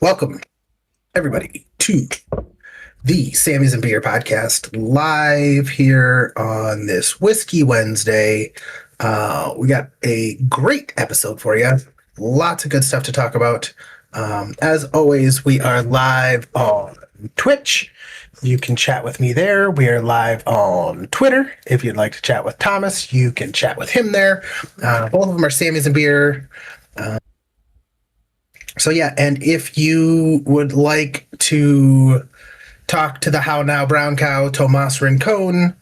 Welcome, everybody, to the Sammy's and Beer podcast live here on this Whiskey Wednesday. We got a great episode for you. Lots of good stuff to talk about. As always, we are live on Twitch. You can chat with me there. We are live on Twitter. If you'd like to chat with Thomas, you can chat with him there. Both of them are Sammy's and Beer. So yeah, and if you would like to talk to the How Now Brown Cow, Tomas Rincon,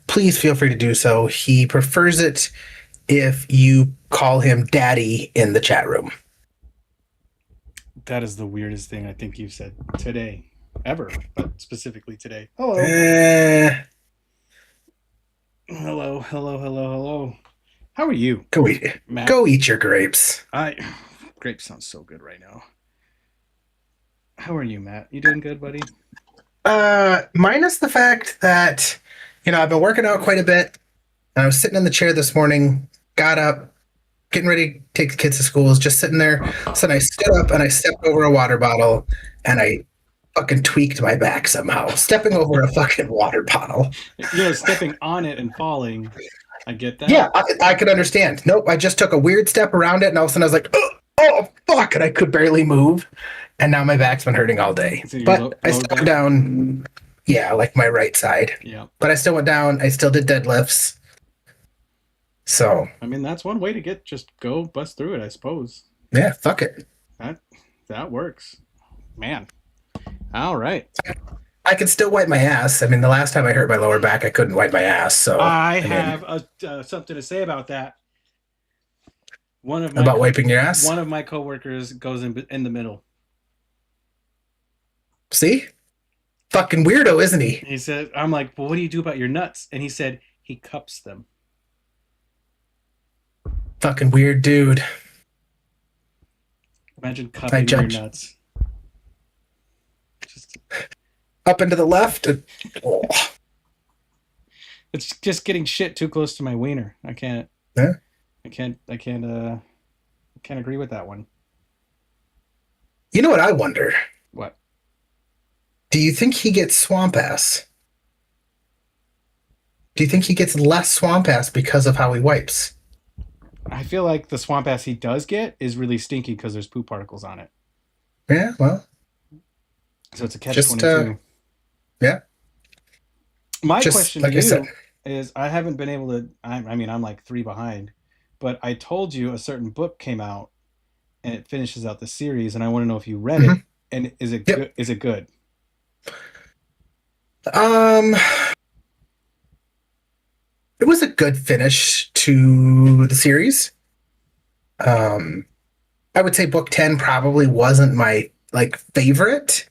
please feel free to do so. He prefers it if you call him Daddy in the chat room. That is the weirdest thing I think you've said today, ever, but specifically today. Hello. Hello. How are you? Go eat your grapes. Grapes sounds so good right now. How are you, Matt? You doing good, buddy? Minus the fact that, I've been working out quite a bit. And I was sitting in the chair this morning, got up, getting ready to take the kids to school, was just sitting there. So then I stood up and I stepped over a water bottle and I fucking tweaked my back somehow, stepping over a fucking water bottle. Stepping on it and falling. I get that. Yeah, I could understand. Nope, I just took a weird step around it and all of a sudden I was like, oh fuck, and I could barely move. And now my back's been hurting all day. So but I stepped down, like my right side. Yeah. But I still went down. I still did deadlifts. So. I mean, that's one way to just go bust through it, I suppose. Yeah, fuck it. That works. Man. All right. I can still wipe my ass. I mean, the last time I hurt my lower back, I couldn't wipe my ass. So I have something to say about that. Wiping your ass? One of my coworkers goes in the middle. See? Fucking weirdo, isn't he? He said, I'm like, well, what do you do about your nuts? And he said, he cups them. Fucking weird dude. Imagine cupping your nuts. Just up and to the left. Oh. It's just getting shit too close to my wiener. I can't. Yeah. I can't agree with that one. You know what I wonder? What? Do you think he gets swamp ass? Do you think he gets less swamp ass because of how he wipes? I feel like the swamp ass he does get is really stinky because there's poop particles on it. Yeah, well. So it's a catch-22. Yeah. My question to you is, I haven't been able to, I'm like 3 behind, but I told you a certain book came out and it finishes out the series, and I want to know if you read it, and is it good? Is it good? It was a good finish to the series. I would say book 10 probably wasn't my favorite.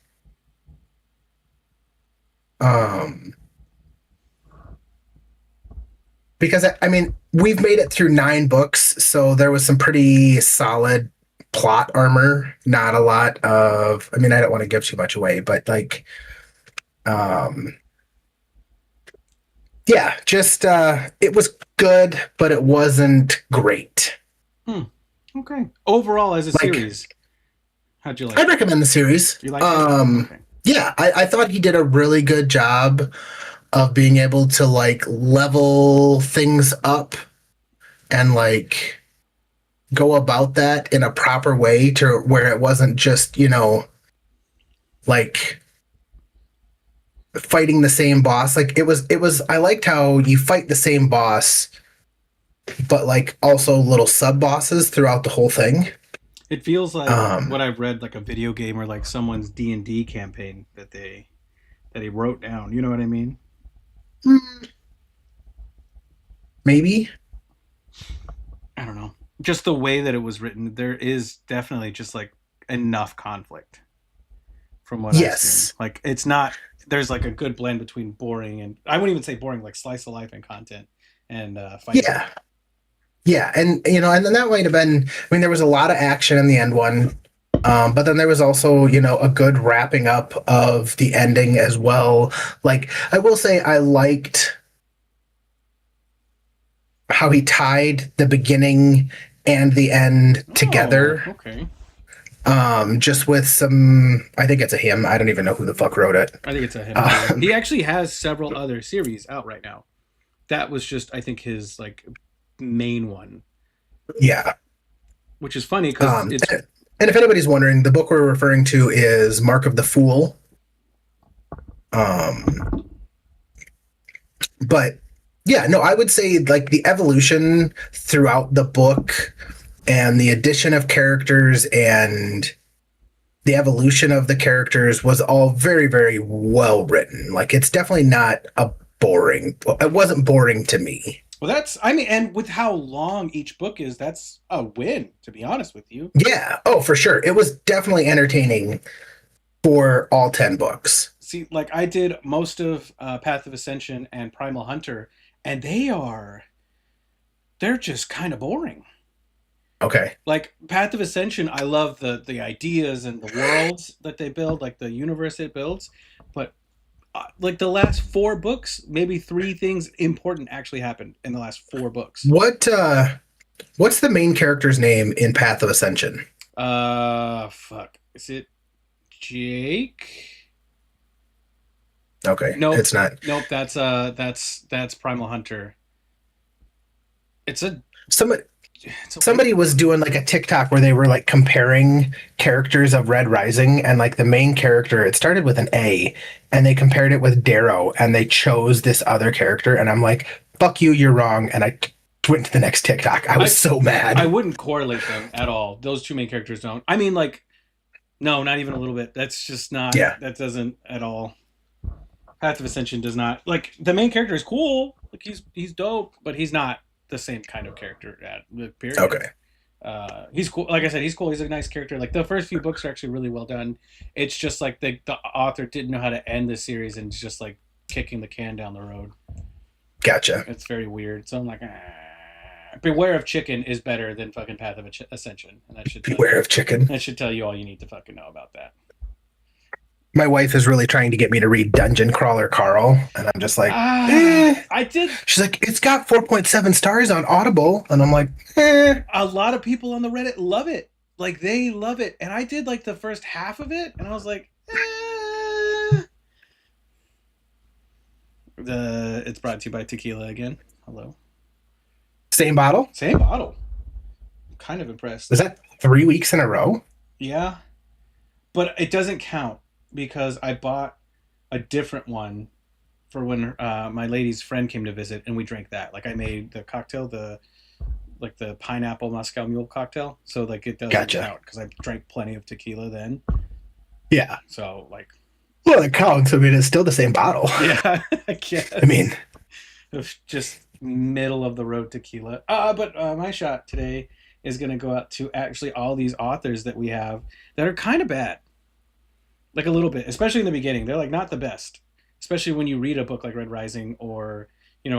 Because we've made it through 9 books, so there was some pretty solid plot armor. Not a lot of, I don't want to give too much away, but it was good, but it wasn't great. Okay. Overall, as a series, how'd you like it? I'd recommend the series. You like it? Okay. Yeah, I thought he did a really good job of being able to level things up and go about that in a proper way to where it wasn't just, fighting the same boss. It was I liked how you fight the same boss, but also little sub bosses throughout the whole thing. It feels like what I've read, like a video game or someone's D&D campaign that he wrote down. You know what I mean? Maybe. I don't know. Just the way that it was written, there is definitely just enough conflict from what I've seen. It's not, there's a good blend between boring and, I wouldn't even say boring, slice of life and content and fighting. Yeah. Yeah, and and then that might have been. There was a lot of action in the end one, but then there was also a good wrapping up of the ending as well. I will say, I liked how he tied the beginning and the end together. Okay. Just with some, I think it's a him. I don't even know who the fuck wrote it. I think it's a him. Um, He actually has several other series out right now. That was just, I think, his like main one, yeah. which is funny because it's And if anybody's wondering, the book we're referring to is Mark of the Fool. Um, but yeah, no, I would say like the evolution throughout the book and the addition of characters and the evolution of the characters was all very, very well written. Like it's definitely not a boring. It wasn't boring to me. well, that's I mean, and with how long each book is, that's a win. To be honest with you, Yeah. Oh, for sure. It was definitely entertaining for all 10 books. see, like I did most of Path of Ascension and Primal Hunter, and they're just kind of boring. Okay. Like Path of Ascension, I love the ideas and the worlds that they build, like the universe it builds, but like the last four books, maybe three things important actually happened in the last four books. What's the main character's name in Path of Ascension? Fuck, is it Jake? Okay, Nope, it's not. nope. That's Primal Hunter. It's a Somebody it's a weird. somebody was doing like a TikTok where they were like comparing characters of Red Rising and like the main character, it started with an A and they compared it with Darrow and they chose this other character and I'm like, fuck you, you're wrong. And I went to the next TikTok. I was so I mad. wouldn't correlate them at all. Those two main characters don't. I mean, like, no, not even a little bit. That's just not. Yeah. That doesn't at all. Path of Ascension does not like the main character is cool. Like he's dope, but he's not the same kind of character. At period. Okay. He's cool. Like I said, he's cool. He's a nice character. Like the first few books are actually really well done. It's just like the author didn't know how to end the series and just like kicking the can down the road. Gotcha. It's very weird. So I'm like, Beware of Chicken is better than fucking Path of Ascension, and Beware of chicken. that should tell you all you need to fucking know about that. My wife is really trying to get me to read Dungeon Crawler Carl, and I'm just like, I did. She's like, it's got 4.7 stars on Audible, and I'm like, eh. A lot of people on the Reddit love it. Like they love it, and I did like the first half of it, and I was like, It's brought to you by Tequila again. Hello. Same bottle. Same bottle. I'm kind of impressed. Was that 3 weeks in a row? Yeah, but it doesn't count because I bought a different one for when my lady's friend came to visit, and we drank that. Like I made the cocktail, the pineapple Moscow Mule cocktail. So like it doesn't Gotcha. count because I drank plenty of tequila then. Yeah. So like, Well, it counts. I mean, it's still the same bottle. yeah, I guess. I mean, Just middle of the road tequila. But my shot today is going to go out to actually all these authors that we have that are kind of bad. Like a little bit, especially in the beginning. They're like not the best. Especially when you read a book like Red Rising or,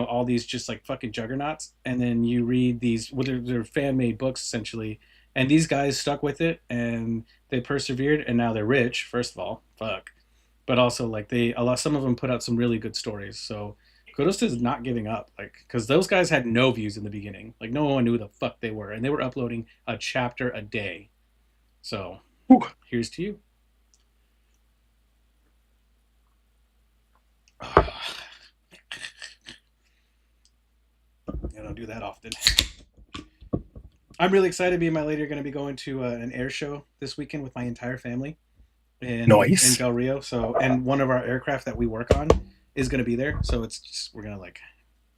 all these just like fucking juggernauts. And then you read these, well, they're fan made books essentially. And these guys stuck with it and they persevered and now they're rich, first of all. Fuck. But also like some of them put out some really good stories. So kudos to not giving up. Like, because those guys had no views in the beginning. Like no one knew who the fuck they were. And they were uploading a chapter a day. So whew. Here's to you. I don't do that often. I'm really excited. Me and my lady are going to be going to an air show this weekend with my entire family in Del Rio. So, and one of our aircraft that we work on is going to be there. So it's just, we're going to like,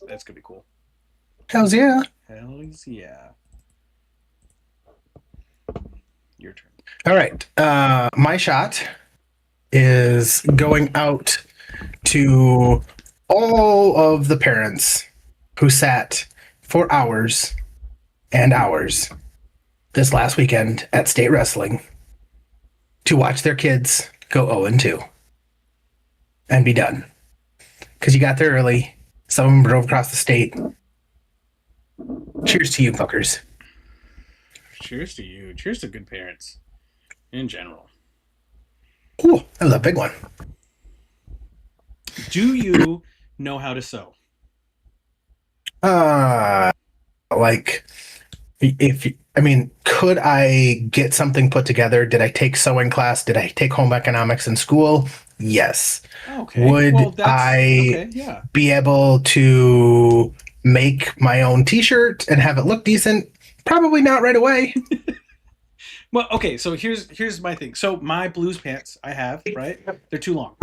that's going to be cool. Hells yeah. Hells yeah. Your turn. All right. My shot is going out to all of the parents who sat for hours and hours this last weekend at state wrestling to watch their kids go 0-2 and be done. Because you got there early. Some of them drove across the state. Cheers to you, fuckers. Cheers to you. Cheers to good parents in general. Ooh, that was a big one. Do you know how to sew? Like I mean, could I get something put together? Did I take sewing class? Did I take home economics in school? Yes. Okay. Well, Would that's I okay. Yeah. be able to make my own t-shirt and have it look decent? Probably not right away. Well, okay. So here's my thing. So my blues pants I have, right? They're too long.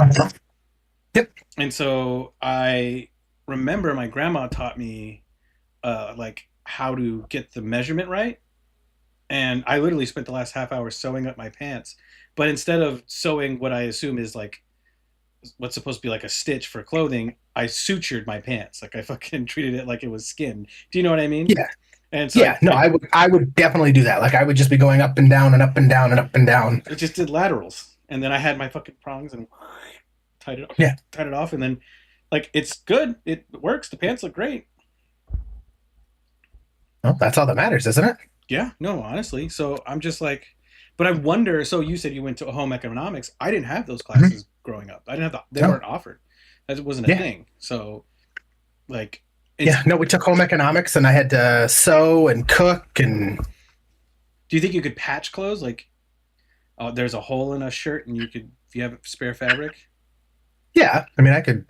Yep. And so I remember my grandma taught me like how to get the measurement right. And I literally spent the last half hour sewing up my pants. But instead of sewing what I assume is like what's supposed to be like a stitch for clothing, I sutured my pants. Like I fucking treated it like it was skin. Do you know what I mean? Yeah. And so Yeah. No, I would definitely do that. Like I would just be going up and down and up and down and up and down. it just did laterals. And then I had my fucking prongs and Yeah. tied it off. And then like it's good. It works. The pants look great. Well, that's all that matters, isn't it? Yeah, no, honestly. So I'm just like, but I wonder. So you said you went to home economics. I didn't have those Mhm. classes growing up. I didn't have they No. weren't offered. That wasn't a Yeah. thing. So like, it's. Yeah. No, we took home economics and I had to sew and cook and Do you think you could patch clothes? Like, there's a hole in a shirt, and you could, if you have spare fabric. yeah, I mean I could.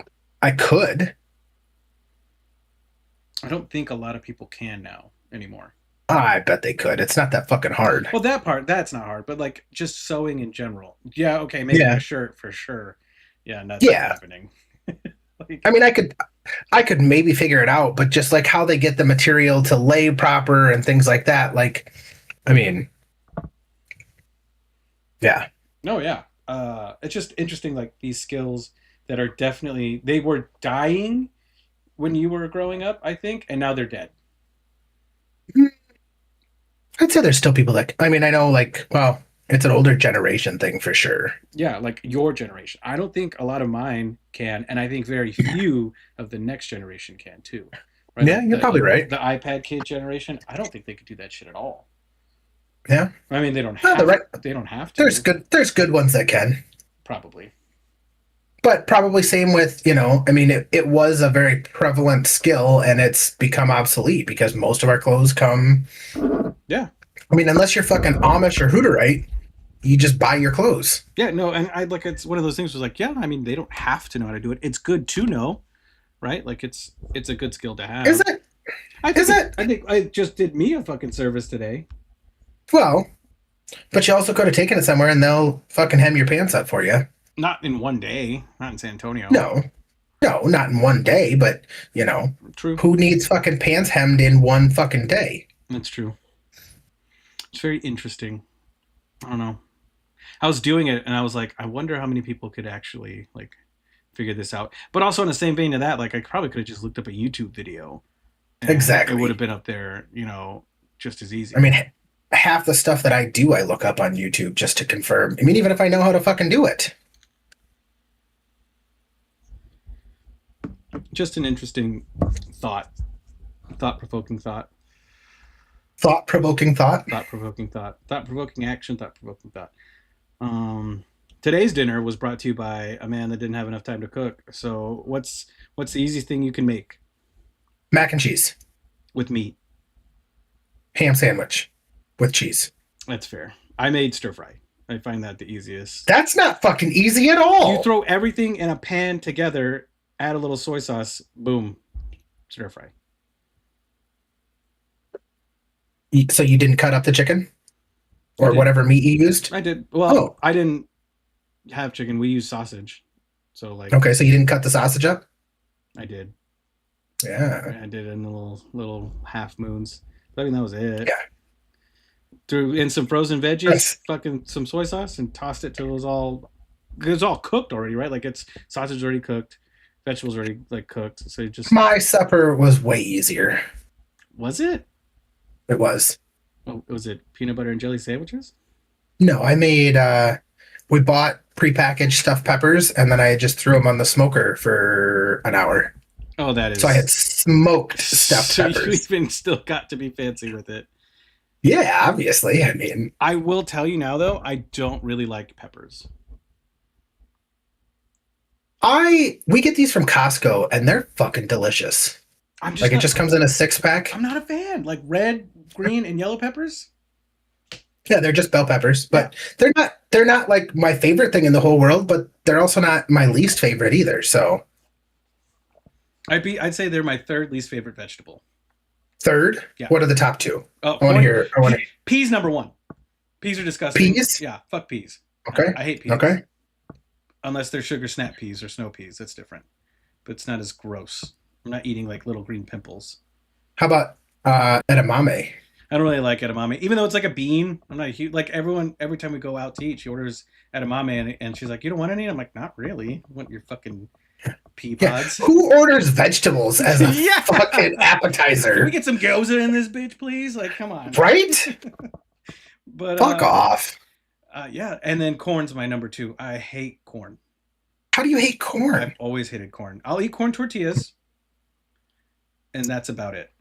I don't think a lot of people can now anymore. I bet they could. It's not that fucking hard. Well, that part that's not hard, but like just sewing in general. Yeah, okay, making a Yeah. shirt for sure. Yeah, that's not Yeah. happening. I Like, mean I could maybe figure it out, but just like how they get the material to lay proper and things like that, like I mean, yeah. no, yeah. It's just interesting, like these skills that are definitely they were dying when you were growing up, I think, and now they're dead. I'd say there's still people that I mean, I know like, well, it's an older generation thing for sure. Yeah, like your generation. I don't think a lot of mine can, and I think very few of the next generation can too. Right? Yeah, you're probably right. The iPad kid generation. I don't think they could do that shit at all. Yeah. I mean, they don't No, have. right. They don't have There's to. good ones that can. Probably. But probably same with, I mean, it was a very prevalent skill and it's become obsolete because most of our clothes come. Yeah. I mean, unless you're fucking Amish or Hooterite, you just buy your clothes. Yeah. No, and I like it's one of those things. Was like, yeah. I mean, they don't have to know how to do it. It's good to know, right? Like it's a good skill to Is have. it? I Is think it? I think I just did me a fucking service today. Well, but you also could have taken it somewhere and they'll fucking hem your pants up for you. Not in one day. Not in San Antonio. No, no, not in one day, but True. who needs fucking pants hemmed in one fucking day? That's true. It's very interesting. I don't know. I was doing it and I was like, I wonder how many people could actually like figure this out. But also in the same vein of that, like I probably could have just looked up a YouTube video and it would Exactly. have been up there, just as easy. I mean, half the stuff that I do, I look up on YouTube just to confirm. I mean, even if I know how to fucking do it. Just an interesting thought, thought provoking thought, Thought provoking thought. thought provoking thought, thought provoking action, thought provoking thought. Um, Today's dinner was brought to you by a man that didn't have enough time to cook. So what's the easiest thing you can make Mac and cheese. with meat? Ham sandwich with cheese. That's fair. I made stir fry. I find that the easiest. That's not fucking easy at You all. throw everything in a pan together, add a little soy sauce, boom, stir fry. So you didn't cut up the chicken I or did. whatever meat you used? I did. Well, Oh, I didn't have chicken. We used sausage. So like okay. So you didn't cut the sausage up? I did. Yeah. I did it in the little half moons. I mean that was it. Yeah. Threw in some frozen veggies, That's- fucking some soy sauce, and tossed it till it was all cooked already, right? Like it's sausage already cooked, vegetables already like cooked. So you just My supper was way easier. was it? It was. Oh, was it peanut butter and jelly sandwiches? No, we bought prepackaged stuffed peppers and then I just threw them on the smoker for an hour. Oh, that is. So I had smoked stuffed So you peppers. even still got to be fancy with it. Yeah, obviously. I mean, I will tell you now, though, I don't really like peppers. we get these from Costco and they're fucking delicious. I'm just Like it not, just comes in a 6-pack. I'm not a fan. Like red green, and yellow peppers. Yeah, they're just bell peppers, but they're not like my favorite thing in the whole world, but they're also not my least favorite either. So I'd say they're my third least favorite vegetable. third, Yeah. what are the top two? Oh, I want to hear. I want to peas number one. Peas are disgusting. peas. Yeah, fuck peas. Okay. I hate peas. Okay. Unless they're sugar snap peas or snow peas, that's different. But it's not as gross. I'm not eating like little green pimples. How about edamame? I don't really like edamame, even though it's like a bean. I'm not a huge like everyone. Every time we go out to eat, she orders edamame, and she's like, "You don't want any?" I'm like, "Not really. I want your fucking pea Yeah. pods." Who orders vegetables as a Yeah. fucking Can appetizer? we get some gyoza in this bitch, please? Like, come on. Right? But Fuck off. yeah, and then corn's my number two. I hate corn. How do you hate corn? I've always hated corn. I'll eat corn tortillas, and that's about it.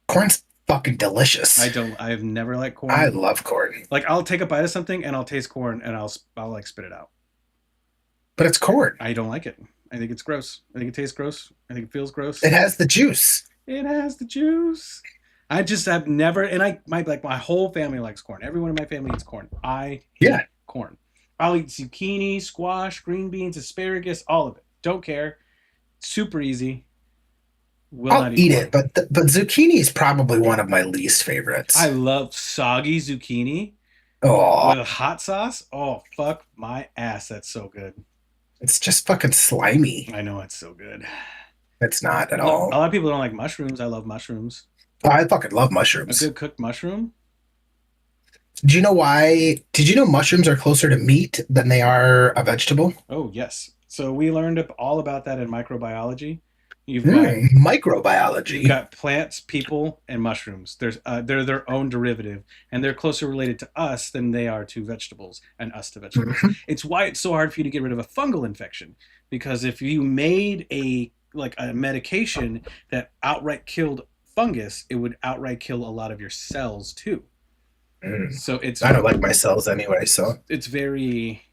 Corn's fucking delicious. I've never liked corn. I love corn, Like, I'll take a bite of something and I'll taste corn and I'll like spit it out. but it's corn. I don't like it. I think it's gross. I think it tastes gross. I think it feels gross. It has the juice. It has the juice. I just have never, and my whole family likes corn. Everyone in my family eats corn. I hate corn. I'll eat zucchini, squash, green beans, asparagus, all of it. Don't care. Super easy. I'll eat it, but zucchini is probably one of my least favorites. I love soggy zucchini Oh, with hot sauce. Oh, fuck my ass. That's so good. it's just fucking slimy. I know it's so good. It's not at A all. lot of people don't like mushrooms. I love mushrooms. Oh, I fucking love A mushrooms. good cooked mushroom. Do you know why? Did you know mushrooms are closer to meat than they are a vegetable? Oh, yes. So we learned all about that in microbiology. You've got Microbiology. you've got plants, people, and mushrooms. They're their own derivative, and they're closer related to us than they are to vegetables and us to vegetables. Mhm. It's why it's so hard for you to get rid of a fungal infection, because if you made a medication that outright killed fungus, it would outright kill a lot of your cells too. Mm. So I don't like my cells anyway, so it's very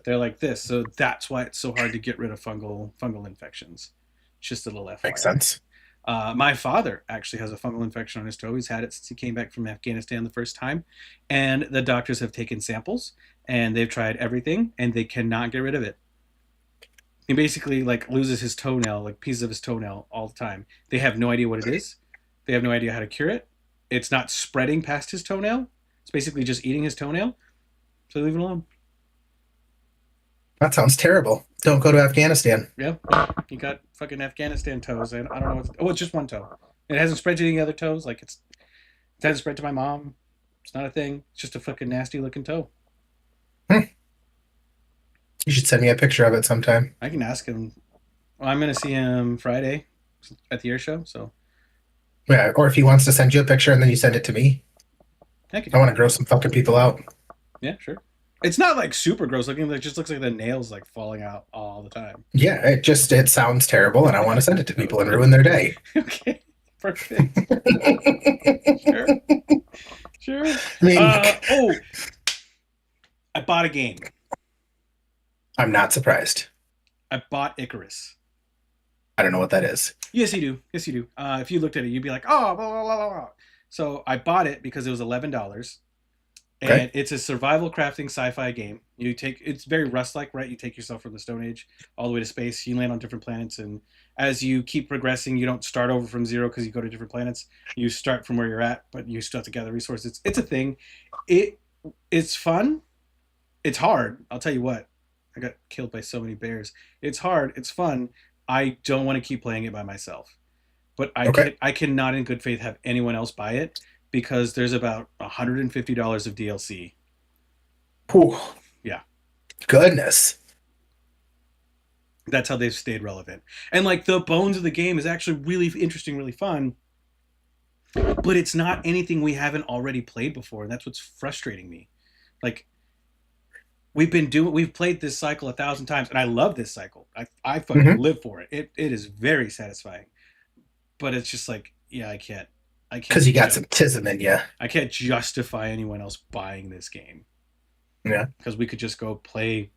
they're like this. So that's why it's so hard to get rid of fungal infections. Just a little FYI. makes sense. My father actually has a fungal infection on his toe. He's had it since he came back from Afghanistan the first time, and the doctors have taken samples and they've tried everything and they cannot get rid of it. He basically like loses his toenail, like pieces of his toenail all the time. They have no idea what it is. They have no idea how to cure it. It's not spreading past his toenail. It's basically just eating his toenail. So leave it alone. That sounds terrible. Don't go to Afghanistan. Yeah, he got fucking Afghanistan toes, and I don't know what. Oh, it's just one toe. It hasn't spread to any other toes. Like it hasn't spread to my mom. It's not a thing. It's just a fucking nasty looking toe. You should send me a picture of it sometime. I can ask him. Well, I'm gonna see him Friday at the air show, so Yeah, or if he wants to send you a picture and then you send it to me. I can. I want to gross some fucking people out. Yeah, sure. It's not like super gross looking. It just looks like the nails like falling out all the time. Yeah, it sounds terrible, and I want to send it to people and ruin their day. Okay, perfect. Sure, sure. I mean, I bought a game. I'm not surprised. I bought Icarus. I don't know what that is. Yes, you do. Yes, you do. If you looked at it, you'd be like, oh, blah, blah, blah, blah. So I bought it because it was $11. And Okay. it's a survival crafting sci-fi game. It's very Rust-like, right? You take yourself from the Stone Age all the way to space. You land on different planets, and as you keep progressing, you don't start over from zero because you go to different planets. You start from where you're at, but you still have to gather resources. It's a thing. It's fun. It's hard. I'll tell you what. I got killed by so many bears. It's hard. It's fun. I don't want to keep playing it by myself, but I cannot in good faith have anyone else buy it because there's about $150 of DLC. Whew. Yeah. Goodness. That's how they've stayed relevant. And like the bones of the game is actually really interesting, really fun, but it's not anything we haven't already played before, and that's what's frustrating me. Like we've played this cycle 1,000 times, and I love this cycle. I fucking live for it. It is very satisfying. But it's just like, yeah, I can't Because you got some tism in you. I can't justify anyone else buying this game. Yeah. Because we could just go play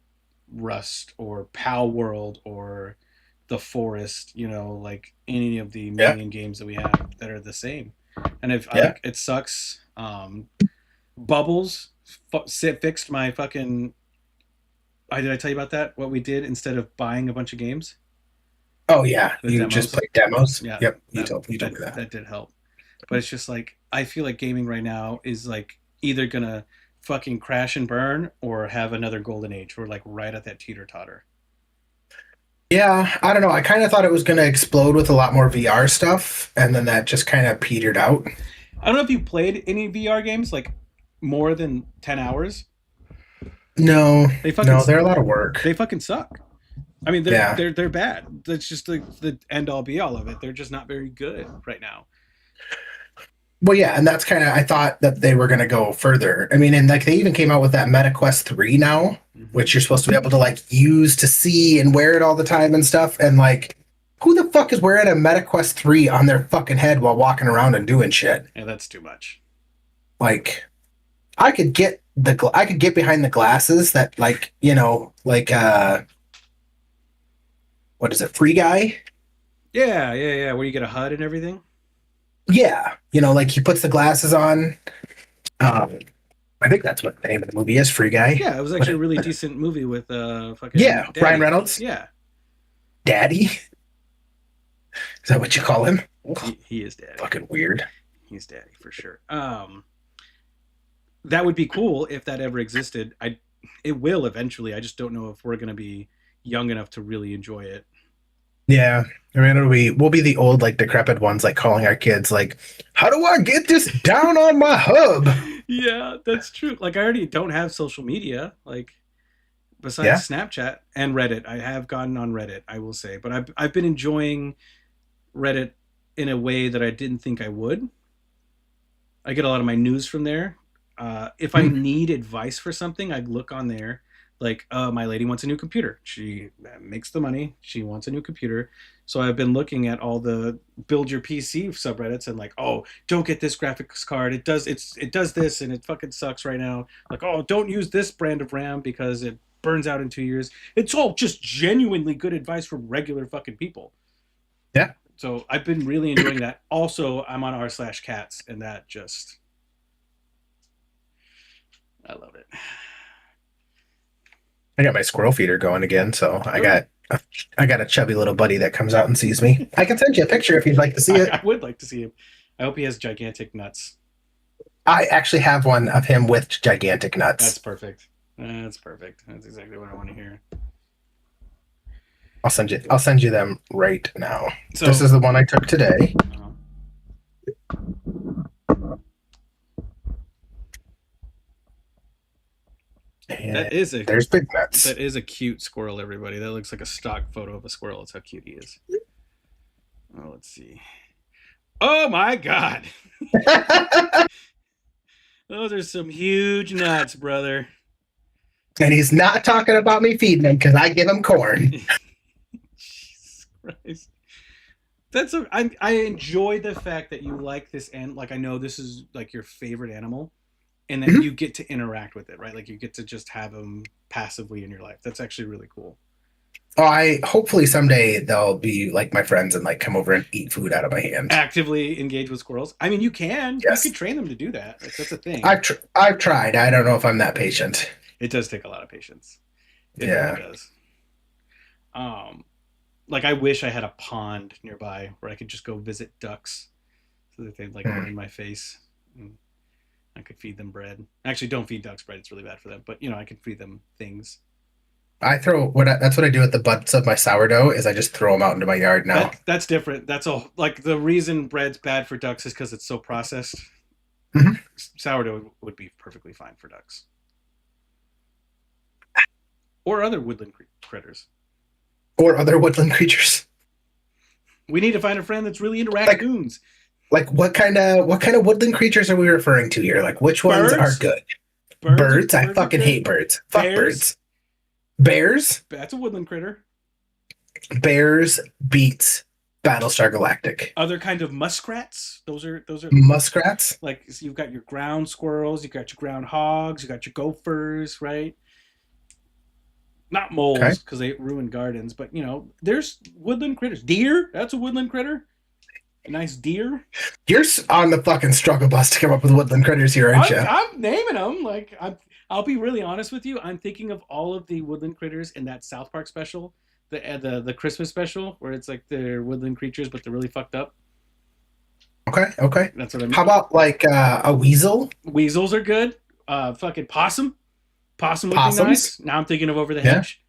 Rust or Pal World or The Forest, like any of the million games that we have that are the same. and if I Yeah. think it sucks. Bubbles fixed my fucking. Did I tell you about that? What we did instead of buying a bunch of games, Oh yeah. the You just demos. play demos. Yeah, Yep. that You told that me that. that did help. But it's just like I feel like gaming right now is like either gonna fucking crash and burn or have another golden age. We're like right at that teeter totter. Yeah, I don't know. I kind of thought it was going to explode with a lot more VR stuff, and then that just kind of petered out. I don't know if you played any VR games like more than 10 hours. No, They fucking no, they're a lot of work. they fucking suck. I mean, they're Yeah. they're they're bad. That's just the end all be all of it. They're just not very good right now. Well, yeah, and that's kind of I thought that they were going to go further. I mean, and like they even came out with that Meta Quest 3 now, Mm-hmm. which you're supposed to be able to like use to see and wear it all the time and stuff. And like, who the fuck is wearing a Meta Quest 3 on their fucking head while walking around and doing shit? Yeah, that's too much. Like, I could get behind the glasses that like, like what is it, Free Guy? Yeah, yeah, yeah. Where you get a HUD and everything. Yeah, like he puts the glasses on. Um, I think that's what the name of the movie is, Free Guy. Yeah, it was actually a really decent movie with fucking Yeah, Daddy. Ryan Reynolds. Yeah, Daddy? Is that what you call him? he is Daddy. Fucking weird. He's Daddy for sure. That would be cool if that ever existed. It will eventually. I just don't know if we're gonna be young enough to really enjoy it. Yeah. I mean, we'll be the old, like, decrepit ones, like, calling our kids, like, how do I get this down on my hub? Yeah, that's true. Like I already don't have social media, like besides Snapchat and Reddit. I have gotten on Reddit, I will say, but I've been enjoying Reddit in a way that I didn't think I would. I get a lot of my news from there. If I need advice for something, I look on there. Like, my lady wants a new computer. She makes the money. She wants a new computer. So I've been looking at all the build your PC subreddits and like, oh, don't get this graphics card. It does this and it fucking sucks right now. Like, oh, don't use this brand of RAM because it burns out in 2 years. It's all just genuinely good advice from regular fucking people. Yeah. So I've been really enjoying that. Also, I'm on r/cats, and that just I love it. I got my squirrel feeder going again, so I got a chubby little buddy that comes out and sees me. I can send you a picture if you'd like to see it. I would like to see him. I hope he has gigantic nuts. I actually have one of him with gigantic nuts. That's perfect. That's perfect. That's exactly what I want to hear. I'll send you them right now. So this is the one I took today. That is there's big nuts. That is a cute squirrel, everybody. That looks like a stock photo of a squirrel. That's how cute he is. Oh, let's see. Oh my god. Those are some huge nuts, brother. And he's not talking about me feeding him because I give him corn. Jesus Christ. I enjoy the fact that you like this, and like I know this is like your favorite animal, and that you get to interact with it, right? Like you get to just have them passively in your life. That's actually really cool. Oh, I hopefully someday they'll be like my friends and like come over and eat food out of my hand. Actively engage with squirrels. I mean, you can. Yes. You can train them to do that. Like, that's a thing. I've tried. I don't know if I'm that patient. It does take a lot of patience. It Yeah. really does. Like I wish I had a pond nearby where I could just go visit ducks, so that they'd like run in my face. And I could feed them bread. Actually, don't feed ducks bread. It's really bad for them. But I could feed them things. That's what I do with the butts of my sourdough is I just throw them out into my yard now. That's different. That's all. Like the reason bread's bad for ducks is because it's so processed. Mm-hmm. Sourdough would be perfectly fine for ducks or other woodland critters. Or other woodland creatures. We need to find a friend that's really into raccoons. Like what kind of woodland creatures are we referring to here? Like which ones are good? Birds? I fucking hate birds. Fuck birds. Bears? That's a woodland critter. Bears beats Battlestar Galactic. Other kind of muskrats. Those are muskrats. Like so you've got your ground squirrels, you've got your ground hogs, you got your gophers, right? Not moles because they ruin gardens, but there's woodland critters. Deer, that's a woodland critter. A nice deer. You're on the fucking struggle bus to come up with woodland critters here, aren't you? I'm naming them. Like I'll be really honest with you. I'm thinking of all of the woodland critters in that South Park special, the Christmas special, where it's like they're woodland creatures, but they're really fucked up. Okay, okay. That's what I How mean. about like a weasel? Weasels are good. Fucking possum. Possum would be Possums? nice. Now I'm thinking of Over the Yeah, Hedge.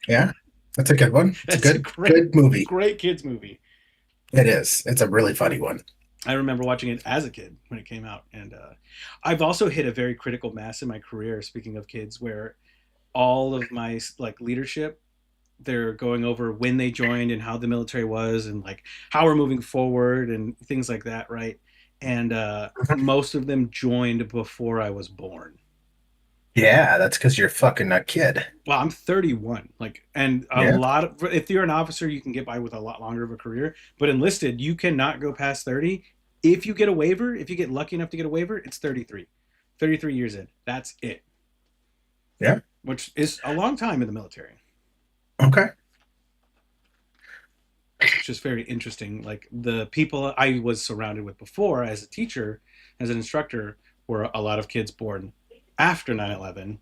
yeah. That's a good one. It's a That's a good movie. great kids movie. It is. It's a really funny one. I remember watching it as a kid when it came out, and I've also hit a very critical mass in my career. Speaking of kids, where all of my like leadership, they're going over when they joined and how the military was, and like how we're moving forward and things like that, right? And most of them joined before I was born. Yeah, that's because you're fucking a kid. Well, I'm 31. Like, and a Yeah. lot of, if you're an officer, you can get by with a lot longer of a career. But enlisted, you cannot go past 30. If you get a waiver, if you get lucky enough to get a waiver, it's 33. 33 years in. That's it. Yeah. Which is a long time in the military. Okay. It's just very interesting. Like the people I was surrounded with before as a teacher, as an instructor, were a lot of kids born after 9/11,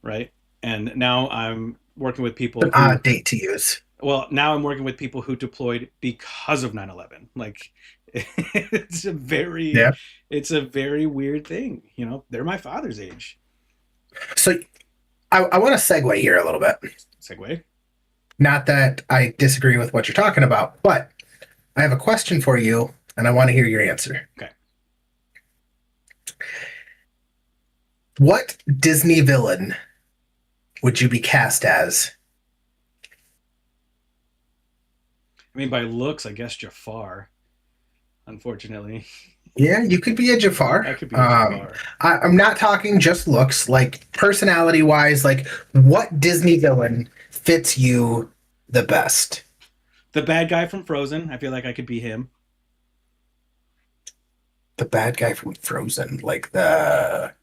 right? And now I'm working with An people who, odd date to use. well, now I'm working with people who deployed because of 9/11. Like it's a very Yeah. it's a very weird thing, you know. They're my father's age. So I want to segue here a little bit. Segue. Not that I disagree with what you're talking about, but I have a question for you and I want to hear your answer. Okay. What Disney villain would you be cast as? I mean, by looks, I guess Jafar. Unfortunately, Yeah, you could be a Jafar. I could be a Jafar. I'm not talking just looks, like personality wise, like what Disney villain fits you the best? The bad guy from Frozen. I feel like I could be him. The bad guy from Frozen, like the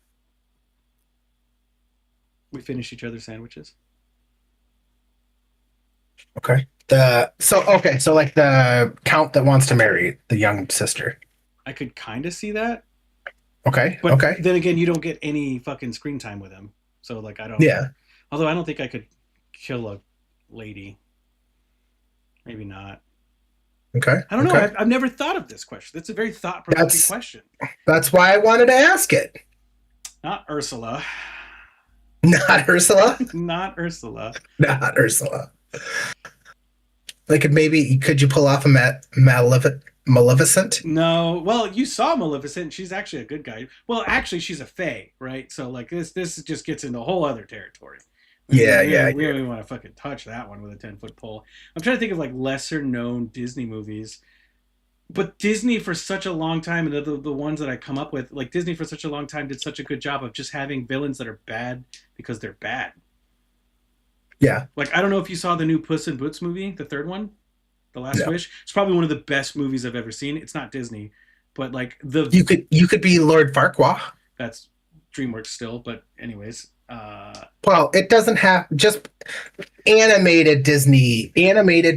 We finish each other's sandwiches. okay. So like the count that wants to marry the young sister. I could kind of see that, Okay, but okay. then again, you don't get any fucking screen time with him. So like, I don't. Yeah. Although I don't think I could kill a lady. Maybe not. Okay. I don't know. Okay. I've never thought of this question. That's a very thought provoking That's question. that's why I wanted to ask it. Not Ursula. Not Ursula. Not Ursula. Not Ursula. Like could you pull off a Maleficent? No. Well, you saw Maleficent. She's actually a good guy. Well, actually, she's a fae, right? So like this just gets into a whole other territory. Yeah, We don't even want to fucking touch that one with a 10-foot pole. I'm trying to think of like lesser known Disney movies. But Disney for such a long time, and the ones that I come up with, like Disney for such a long time did such a good job of just having villains that are bad because they're bad. Yeah. Like I don't know if you saw the new Puss in Boots movie, the third one, The Last No. Wish. It's probably one of the best movies I've ever seen. It's not Disney, but like You could be Lord Farquaad. that's DreamWorks still. But anyways, Well, it doesn't have just animated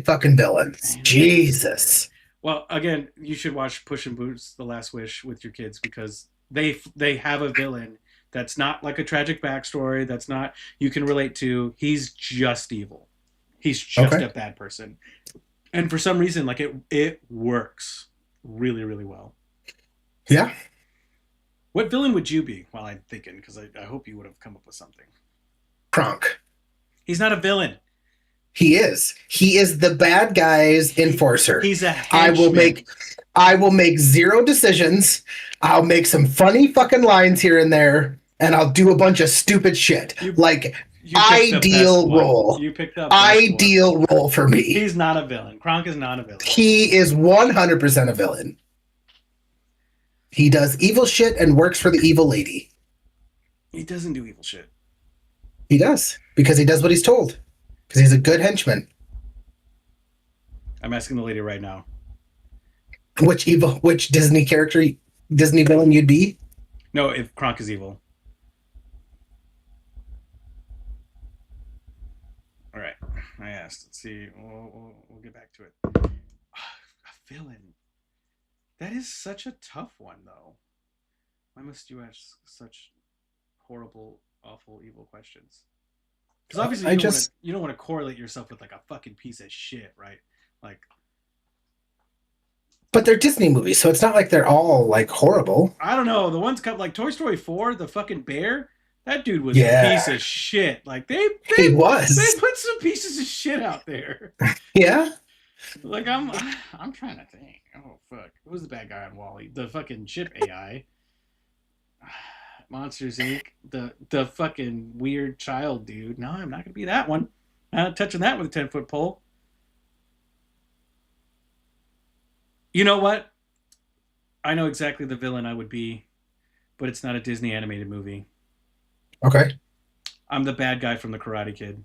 fucking villains. Jesus. well, again, you should watch Puss in Boots: The Last Wish with your kids because they have a villain that's not like a tragic backstory. That's not you can relate to. He's just evil. He's just Okay. a bad person, and for some reason, like it works really really well. Yeah. What villain would you be? While I'm thinking, because I hope you would have come up with something. Kronk. He's not a villain. He is. He is the bad guy's enforcer. He's a I will henchman. make I will make zero decisions. I'll make some funny fucking lines here and there, and I'll do a bunch of stupid shit. Like You picked the ideal best one. role. You picked the best one. ideal role for me. He's not a villain. Kronk is not a villain. He is 100% a villain. He does evil shit and works for the evil lady. He doesn't do evil shit. He does because he does what he's told. Because he's a good henchman. I'm asking the lady right now. Which Disney villain you'd be? No, if Kronk is evil. All right. I asked. Let's see. We'll get back to it. villain. That is such a tough one, though. Why must you ask such horrible, awful, evil questions? Because obviously you don't want to correlate yourself with like a fucking piece of shit, right? Like, but they're Disney movies, so it's not like they're all like horrible. I don't know. The ones come like Toy Story 4, the fucking bear. That dude was Yeah. a piece of shit. Like He was. They put some pieces of shit out there. Yeah. Like I'm trying to think. Oh fuck. Who was the bad guy on WALL-E? The fucking ship AI. Monsters Inc. The fucking weird child dude. No, I'm not gonna be that one. I'm not touching that with a 10-foot pole. You know what? I know exactly the villain I would be, but it's not a Disney animated movie. Okay. I'm the bad guy from The Karate Kid.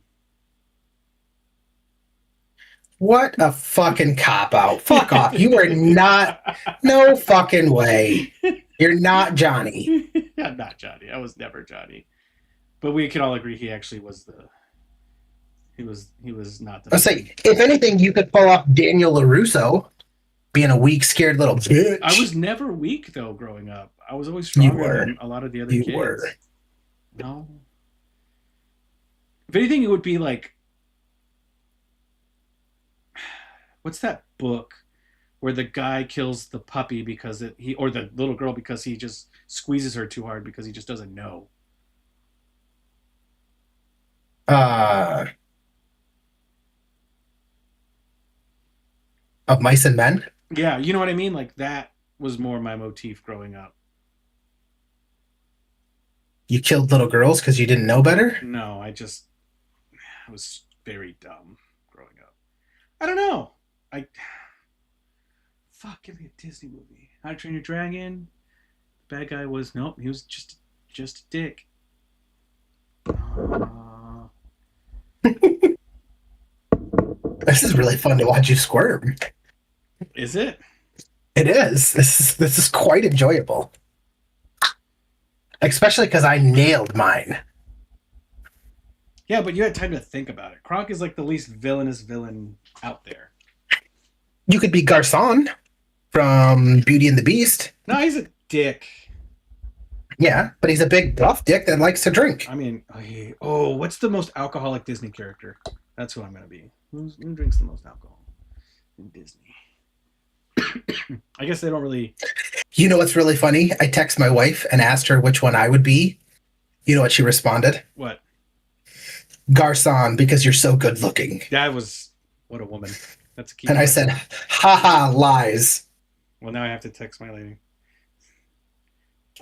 What a fucking cop out. Fuck off. You are not. No fucking way. You're not Johnny. I'm not Johnny. I was never Johnny. But we can all agree he actually was the. He was not the. I'll say, if anything, you could pull off Daniel LaRusso being a weak, scared little bitch. I was never weak though growing up. I was always stronger than a lot of the other kids. You were. No. If anything, it would be like. What's that book where the guy kills the puppy because or the little girl because he just squeezes her too hard because he just doesn't know? Of Mice and Men? Yeah, you know what I mean? Like that was more my motif growing up. You killed little girls because you didn't know better? No, I was very dumb growing up. I don't know. Fuck, give me a Disney movie. How to Train Your Dragon. The bad guy was nope. He was just a dick. This is really fun to watch you squirm. Is it? It is. This is quite enjoyable. Especially because I nailed mine. Yeah, but you had time to think about it. Kronk is like the least villainous villain out there. You could be Garcon from Beauty and the Beast. No, he's a dick. Yeah, but he's a big buff dick that likes to drink. I mean, what's the most alcoholic Disney character? That's who I'm going to be. Who drinks the most alcohol in Disney? I guess they don't really... You know what's really funny? I text my wife and asked her which one I would be. You know what she responded? What? Garcon, because you're so good looking. That was... What a woman. That's a key. And I said, haha, lies. Well, now I have to text my lady.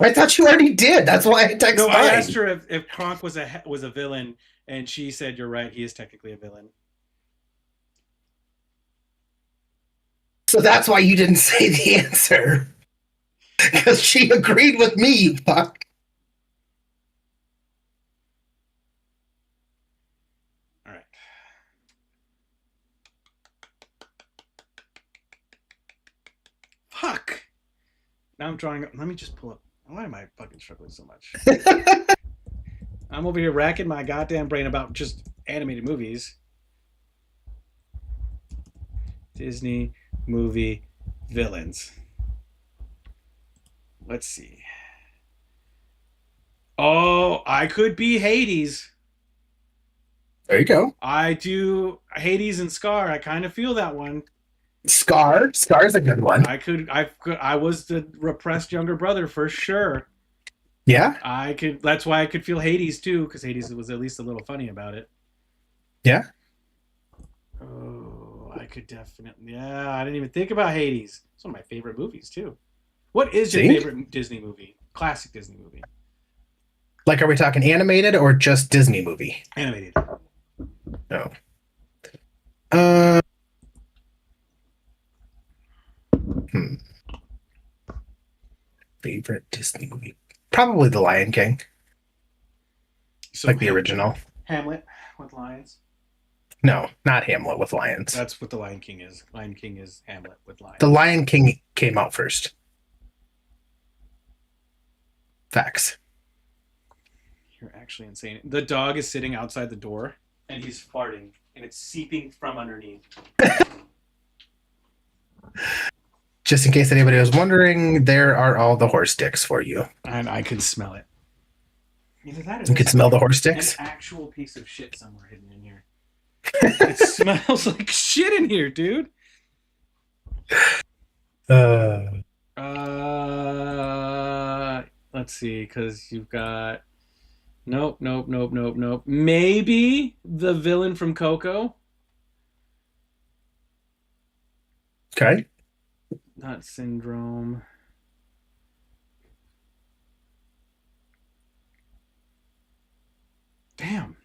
I thought you already did. That's why I texted. No, I asked her if Kronk was a villain, and she said, "You're right. He is technically a villain." So that's why you didn't say the answer, because she agreed with me. You fuck. All right. Fuck. Now I'm drawing up. Let me just pull up. Why am I fucking struggling so much? I'm over here racking my goddamn brain about just animated movies. Disney movie villains. Let's see. Oh, I could be Hades. There you go. I do Hades and Scar. I kind of feel that one. Scar's a good one. I was the repressed younger brother for sure. Yeah. That's why I could feel Hades too, because Hades was at least a little funny about it. Yeah. Oh, I could definitely. Yeah, I didn't even think about Hades. It's one of my favorite movies too. What is your favorite Disney movie? Classic Disney movie. Like, are we talking animated or just Disney movie? Animated. No. Favorite Disney movie? Probably The Lion King. So like the original. Hamlet with lions? No, not Hamlet with lions. That's what The Lion King is. Lion King is Hamlet with lions. The Lion King came out first. Facts. You're actually insane. The dog is sitting outside the door and he's farting and it's seeping from underneath. Just in case anybody was wondering, there are all the horse dicks for you. And I can smell it. Either that or You can smell the horse dicks? An actual piece of shit somewhere hidden in here. It smells like shit in here, dude. Let's see, because you've got nope. Maybe the villain from Coco. Okay. Not Syndrome. Damn.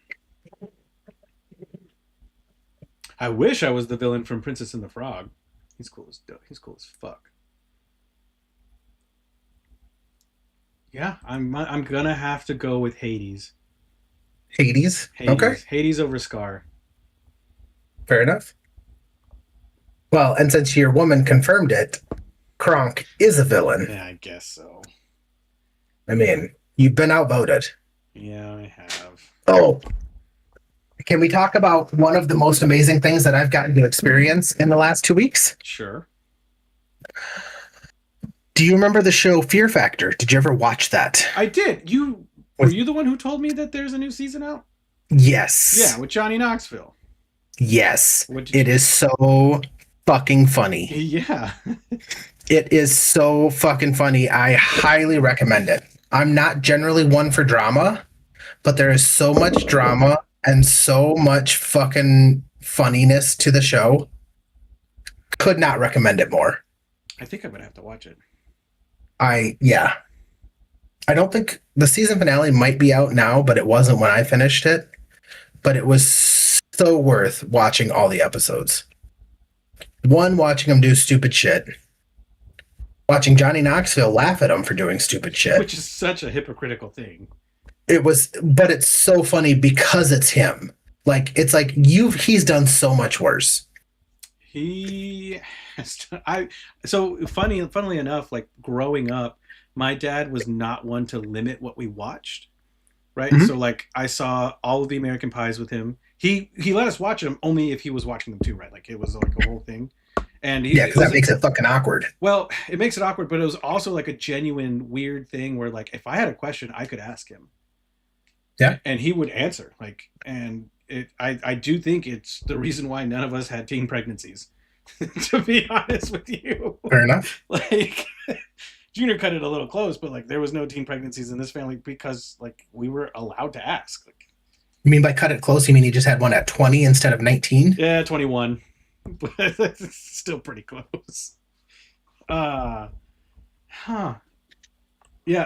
I wish I was the villain from Princess and the Frog. He's cool as fuck. Yeah, I'm gonna have to go with Hades. Hades. Okay. Hades over Scar. Fair enough. Well, and since your woman confirmed it, Kronk is a villain. Yeah, I guess so. I mean, you've been outvoted. Yeah, I have. Oh, can we talk about one of the most amazing things that I've gotten to experience in the last 2 weeks? Sure. Do you remember the show Fear Factor? Did you ever watch that? I did. Were you the one who told me that there's a new season out? Yes. Yeah, with Johnny Knoxville. Yes. It is so fucking funny. Yeah. It is so fucking funny. I highly recommend it. I'm not generally one for drama, but there is so much drama and so much fucking funniness to the show. Could not recommend it more. I think I'm gonna have to watch it. Yeah. I don't think the season finale might be out now, but it wasn't when I finished it. But it was so worth watching all the episodes. One, watching him do stupid shit. Watching Johnny Knoxville laugh at him for doing stupid shit. Which is such a hypocritical thing. But it's so funny because it's him. Like, it's like he's done so much worse. He has funnily enough, like growing up, my dad was not one to limit what we watched. Right. Mm-hmm. So like I saw all of the American Pies with him. He let us watch them only if he was watching them too, right? Like it was like a whole thing. And because that makes it fucking awkward. Well, it makes it awkward, but it was also like a genuine weird thing where like if I had a question, I could ask him. Yeah. And he would answer. Like, and I do think it's the reason why none of us had teen pregnancies. To be honest with you. Fair enough. Like Junior cut it a little close, but like there was no teen pregnancies in this family because like we were allowed to ask. Like, you mean by cut it close, you mean he just had one at 20 instead of 19? Yeah, 21. But it's still pretty close. Yeah,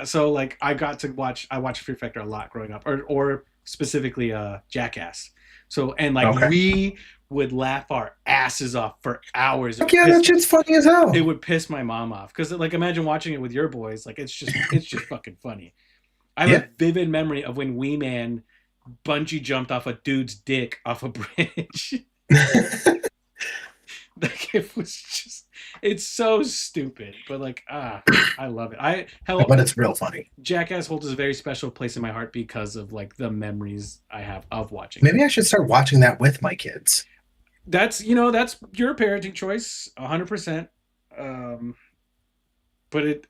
so like I watched Fear Factor a lot growing up, or specifically Jackass. So and like we would laugh our asses off for hours. Yeah, that shit's funny as hell. It would piss my mom off because like imagine watching it with your boys. Like it's just fucking funny. I have a vivid memory of when Wee Man bungee jumped off a dude's dick off a bridge. Like it's so stupid, but like I love it. But it's real funny. Jackass holds a very special place in my heart because of like the memories I have of watching. Maybe I should start watching that with my kids. That's your parenting choice, 100%. But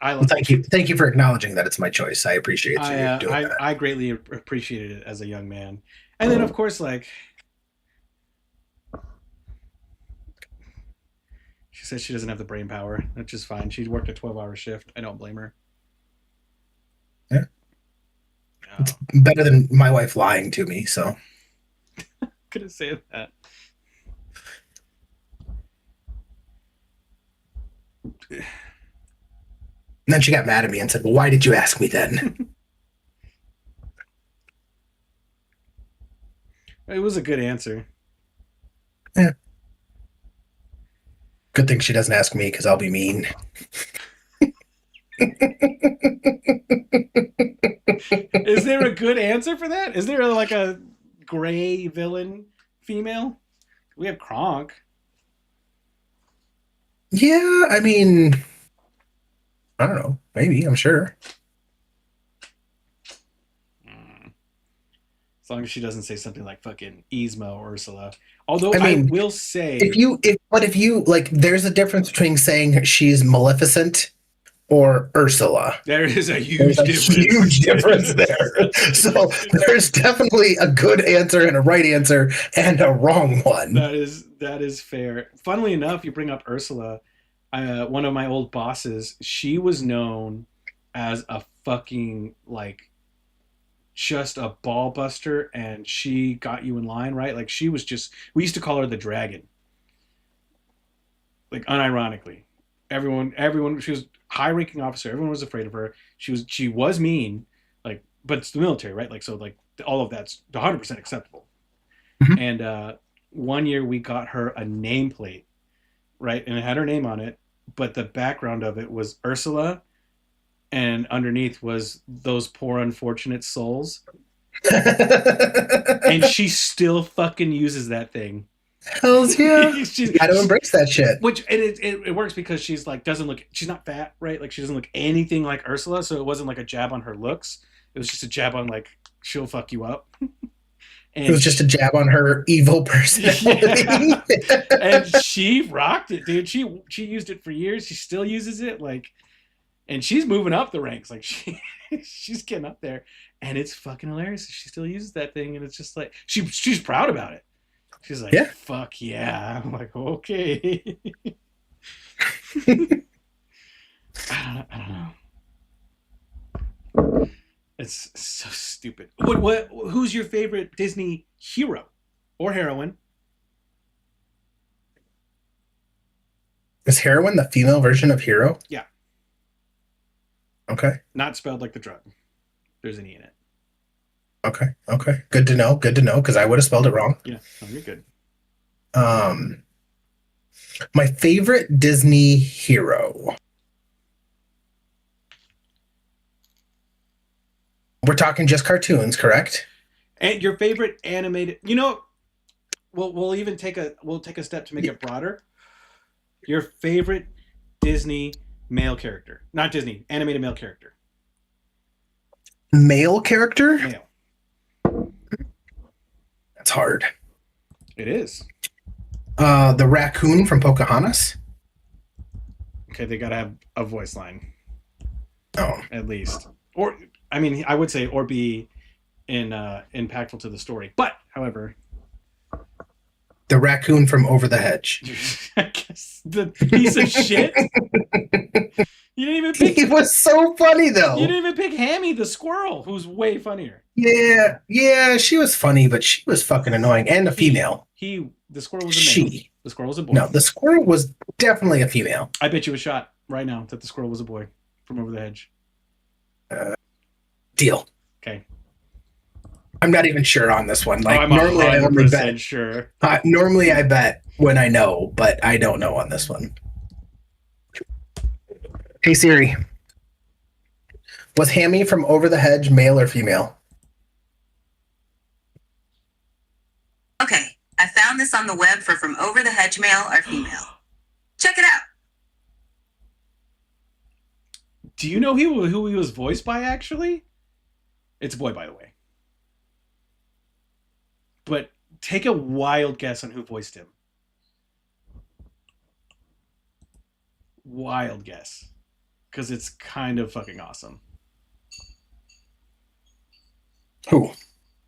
thank you for acknowledging that it's my choice. I appreciate you doing that. I greatly appreciated it as a young man, and then of course like. She says she doesn't have the brain power, which is fine. She worked a 12-hour shift. I don't blame her. Yeah. No. It's better than my wife lying to me, so. Couldn't say that. And then she got mad at me and said, well, why did you ask me then? It was a good answer. Yeah. Good thing she doesn't ask me because I'll be mean. Is there a good answer for that? Is there like a gray villain female? We have Kronk. Yeah, I mean, I don't know. Maybe, I'm sure. As long as she doesn't say something like fucking Yzma or Ursula. Although I I mean, will say, if you like, there's a difference between saying she's Maleficent or Ursula. there is a There's huge a difference. huge difference there. So there's definitely a good answer and a right answer and a wrong one. That is fair. Funnily enough, you bring up Ursula. One of my old bosses, she was known as a fucking like just a ball buster, and she got you in line, right? Like she was just. We used to call her the dragon, like unironically. Everyone. She was high ranking officer. Everyone was afraid of her. She was mean, like, but it's the military, right? Like so, like all of that's 100% acceptable. Mhm. And one year we got her a nameplate, right, and it had her name on it, but the background of it was Ursula, and underneath was those poor unfortunate souls, and she still fucking uses that thing. Hells yeah. She's, You gotta embrace that shit. which it works because she's like doesn't look, she's not fat, right? Like she doesn't look anything like Ursula, so it wasn't like a jab on her looks. It was just a jab on like she'll fuck you up. It was just a jab on her evil personality. Yeah. And she rocked it, dude. She used it for years. She still uses it, like, and she's moving up the ranks. Like she's getting up there, and it's fucking hilarious. She still uses that thing, and it's just like she's proud about it. She's like, Yeah. fuck yeah. I'm like, okay. I don't know. It's so stupid. What? Who's your favorite Disney hero or heroine? Is heroin the female version of hero? Yeah. Okay. Not spelled like the drug. There's an E in it. Okay. Good to know. Because I would have spelled it wrong. Yeah. No, you're good. My favorite Disney hero. We're talking just cartoons, correct? And your favorite animated, we'll even take a step to make it broader. Your favorite Disney male character. Not Disney, animated male character. Male character? Male. That's hard. It is. The raccoon from Pocahontas? Okay, they gotta have a voice line. Oh. At least. Or I mean, I would say or be impactful to the story. But, however, The raccoon from Over the Hedge. I guess the piece of shit. You didn't even pick. He was so funny though. You didn't even pick Hammy the squirrel, who's way funnier. Yeah, she was funny, but she was fucking annoying and a female. The squirrel was a male. The squirrel was a boy. No, the squirrel was definitely a female. I bet you a shot right now that the squirrel was a boy from Over the Hedge. Deal. Okay. I'm not even sure on this one. Like I'm normally I only 100% bet. sure. Normally I bet when I know, but I don't know on this one. Hey Siri, was Hammy from Over the Hedge male or female? Okay, I found this on the web for from Over the Hedge, male or female. Check it out. Do you know who he was voiced by, actually? It's a boy, by the way. But take a wild guess on who voiced him. Wild guess. Because it's kind of fucking awesome. Who?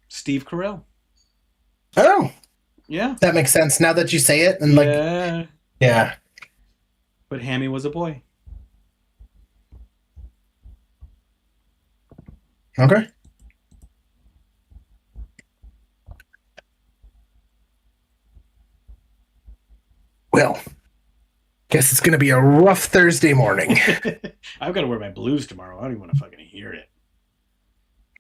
Steve Carell. Oh, Yeah. that makes sense now that you say it. And yeah. But Hammy was a boy. Okay. Well, guess it's going to be a rough Thursday morning. I've got to wear my blues tomorrow. I don't even want to fucking hear it.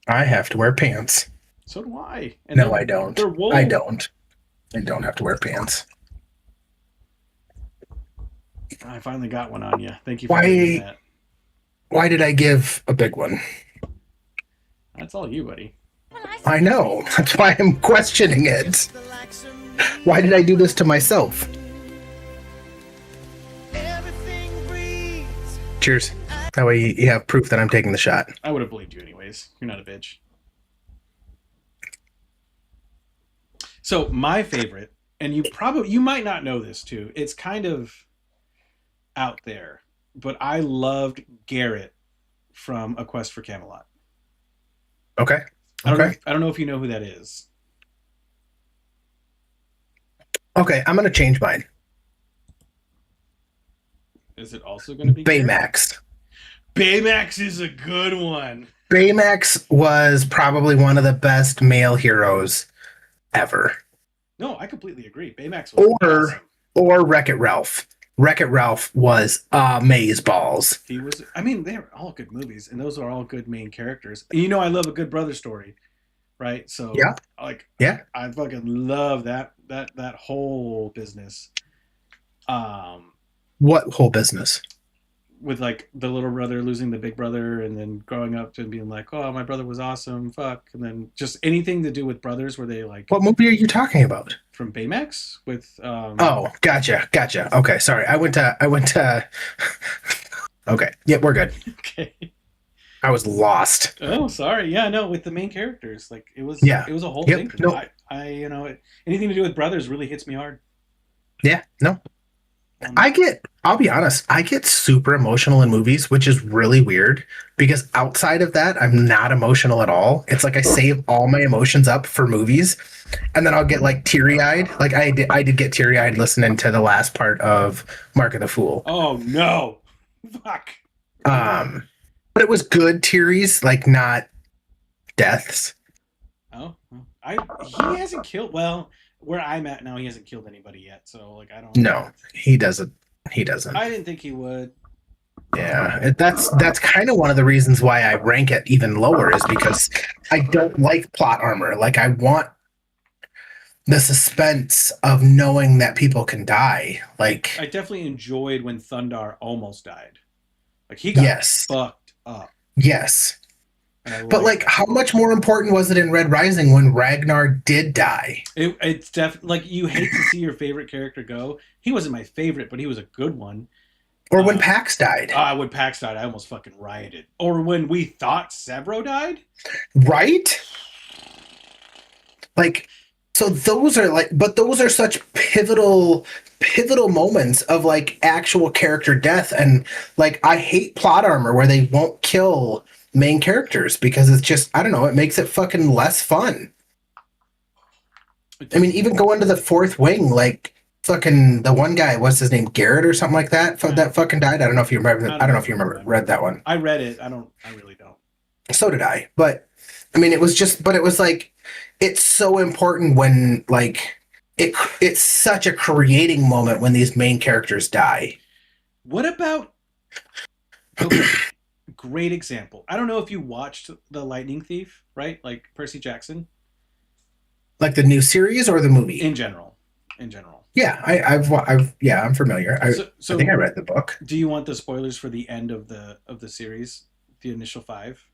I have to wear pants. So do I. And No, I don't. They're wool. I don't have to wear pants. I finally got one on you. Thank you for doing that. Why did I give a big one? That's all you, buddy. I know. That's why I'm questioning it. Why did I do this to myself? Cheers. That way you have proof that I'm taking the shot. I would have believed you anyways. You're not a bitch. So my favorite, and you might not know this too. It's kind of out there, but I loved Garrett from A Quest for Camelot. Okay. I Okay. don't know if you know who that is. Okay, I'm gonna change mine. Is it also going to be Garrett? Baymax. Baymax is a good one. Baymax was probably one of the best male heroes ever. No, I completely agree. Baymax was awesome. Or Wreck-It Ralph. Wreck-It Ralph was amazeballs. He was. I mean, they were all good movies, and those are all good main characters. And you know, I love a good brother story, right? So Yeah. like, Yeah. I fucking love that whole business. What whole business? With like the little brother losing the big brother, and then growing up and being like, "Oh, my brother was awesome, fuck," and then just anything to do with brothers, where they like. What movie are you talking about? From Baymax with. Oh, gotcha. Okay, sorry. I went to. Okay, yeah, we're good. Okay. I was lost. Oh, sorry. Yeah, no, with the main characters, like it was. Yeah. It was a whole Yep. thing. For me. No. I anything to do with brothers really hits me hard. Yeah, no. I'll be honest, I get super emotional in movies, which is really weird because outside of that, I'm not emotional at all. It's like I save all my emotions up for movies and then I'll get like teary-eyed. Like I did get teary-eyed listening to the last part of Mark of the Fool. Oh no. Fuck. But it was good tearies, like not deaths. Oh, he hasn't killed. Well, where I'm at now, he hasn't killed anybody yet. So like, I don't. No, he doesn't. I didn't think he would. Yeah, that's kind of one of the reasons why I rank it even lower is because I don't like plot armor. Like I want the suspense of knowing that people can die. Like I definitely enjoyed when Thundar almost died. Like he got fucked up. Yes. But like, that. how much more important was it in Red Rising when Ragnar did die? It's definitely like you hate to see your favorite character go. He wasn't my favorite, but he was a good one. Or when Pax died. When Pax died, I almost fucking rioted. Or when we thought Severo died. Right? Like, so those are like, but those are such pivotal moments of like actual character death. And like, I hate plot armor where they won't kill main characters because it's just, I don't know, it makes it fucking less fun. I mean, even going to the Fourth Wing, like fucking the one guy, what's his name, Garrett or something like that, that fucking died. I don't know if you remember. I don't know if you read that one. I read it. I really don't. So did I. But I mean, it was like, it's so important when like it's such a creating moment when these main characters die. What about? Okay. Great example. I don't know if you watched The Lightning Thief, right? Like Percy Jackson. Like the new series or the movie? In general. Yeah, I'm familiar. I think I read the book. Do you want the spoilers for the end of the series, the initial 5?